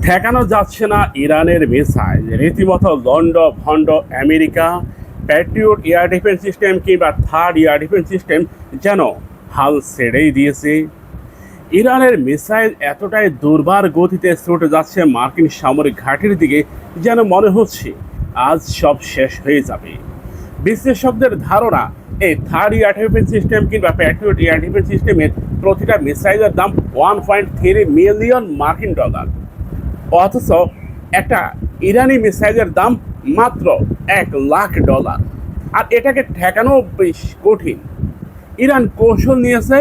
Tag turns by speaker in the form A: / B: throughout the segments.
A: ঠেকানো যাচ্ছে না ইরানের মিসাইল। রীতিমতো লন্ড ভন্ড America Patriot air defence system কিংবা থার্ড এয়ার ডিফেন্স সিস্টেম যেন হাল ছেড়েই দিয়েছে। ইরানের মিসাইল এতটাই দুর্বার গতিতে ছুটে যাচ্ছে মার্কিন সামরিক ঘাঁটির দিকে, যেন মনে হচ্ছে আজ সব শেষ হয়ে যাবে। বিশ্লেষকদের ধারণা, এই থার্ড এয়ার ডিফেন্স সিস্টেম কিংবা প্যাট্রিয়ট এয়ার ডিফেন্স সিস্টেমের প্রতিটা মিসাইলের দাম 1.3 মিলিয়ন মার্কিন ডলার, অথচ একটা ইরানি মিসাইলের দাম মাত্র $1,00,000। আর এটাকে ঠেকানো বেশ কঠিন। ইরান কৌশল নিয়েছে,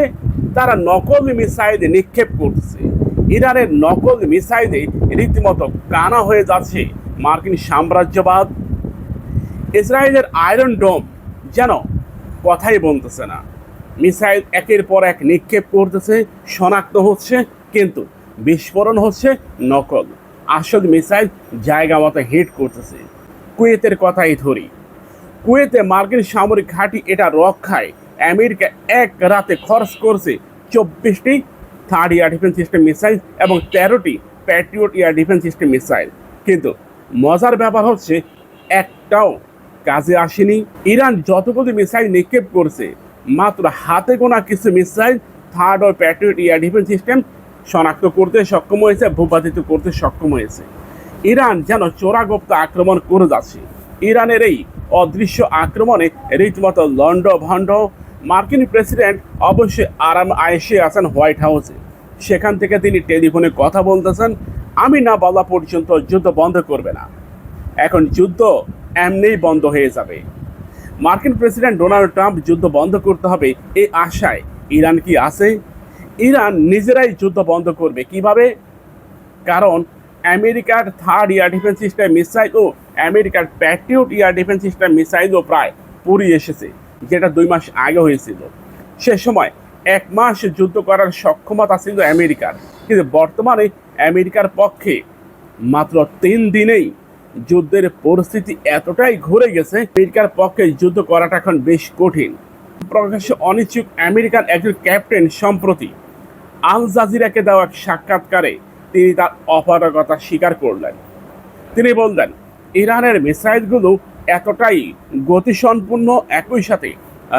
A: তারা নকল মিসাইল নিক্ষেপ করছে। ইরানের নকল মিসাইলে রীতিমতো কানা হয়ে যাচ্ছে মার্কিন সাম্রাজ্যবাদ। ইসরায়েলের আয়রন ডোম যেন কথাই বলতেছে না। মিসাইল একের পর এক নিক্ষেপ করতেছে, শনাক্ত হচ্ছে, কিন্তু বিস্ফোরণ হচ্ছে নকল। আসল মিসাইল জায়গা মতো হিট করতেছে। কুয়েতের কথাই ধরি, কুয়েতে মার্কিন সামরিক ঘাঁটি এটা রক্ষায় আমেরিকা এক রাতে খরচ করছে 24টি THAAD air defence system missile এবং 13টি Patriot air defence system missile, কিন্তু মজার ব্যাপার হচ্ছে একটাও কাজে আসেনি। ইরান যতগুলো মিসাইল নিক্ষেপ করছে, মাত্র হাতে গোনা কিছু মিসাইল থার্ড ও প্যাট্রিয়ট এয়ার ডিফেন্স সিস্টেম শনাক্ত করতে সক্ষম হয়েছে, ভূপাতিত করতে সক্ষম হয়েছে। ইরান যেন চোরাগোপ্ত আক্রমণ করে যাচ্ছে। ইরানের এই অদৃশ্য আক্রমণে রীতিমতো লন্ড ভন্ড। মার্কিন প্রেসিডেন্ট অবশ্যই আরাম আয়েসে আছেন হোয়াইট হাউসে। সেখান থেকে তিনি টেলিফোনে কথা বলতেছেন, আমি না বলা পর্যন্ত যুদ্ধ বন্ধ করবে না। এখন যুদ্ধ এমনিই বন্ধ হয়ে যাবে। মার্কিন প্রেসিডেন্ট ডোনাল্ড ট্রাম্প যুদ্ধ বন্ধ করতে হবে এই আশায় ইরান কি আছে? ইরান নিজেরাই যুদ্ধ বন্ধ করবে কিভাবে? কারণ আমেরিকার THAAD air defence system missile ও আমেরিকার প্যাট্রিয়ট এয়ার ডিফেন্স সিস্টেম মিসাইলও প্রায় পুরি এসেছে, যেটা 2 মাস আগে হয়েছিল। সে সময় 1 মাস যুদ্ধ করার সক্ষমতা ছিল আমেরিকার, কিন্তু বর্তমানে আমেরিকার পক্ষে মাত্র 3 দিনেই যুদ্ধের পরিস্থিতি এতটাই ঘুরে গেছে, আমেরিকার পক্ষে যুদ্ধ করাটা এখন বেশ কঠিন। প্রকাশ্যে অনিচ্ছুক আমেরিকার একজন ক্যাপ্টেন সম্প্রতি আল জাজিরাকে দেওয়া এক সাক্ষাৎকারে তিনি তার অপারগতা স্বীকার করলেন। তিনি বললেন, ইরানের মিসাইলগুলো এতটাই গতিসম্পন্ন, একই সাথে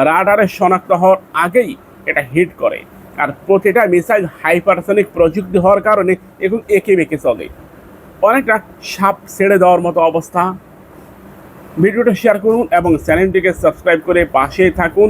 A: রাডারে শনাক্ত হওয়ার আগেই এটা হিট করে। আর প্রতিটা মিসাইল হাইপারসনিক প্রযুক্তি হওয়ার কারণে এখন এঁকে বেঁকে চলে, অনেকটা সাপ ছেড়ে দেওয়ার মতো অবস্থা। ভিডিওটা শেয়ার করুন এবং চ্যানেলটিকে সাবস্ক্রাইব করে পাশেই থাকুন।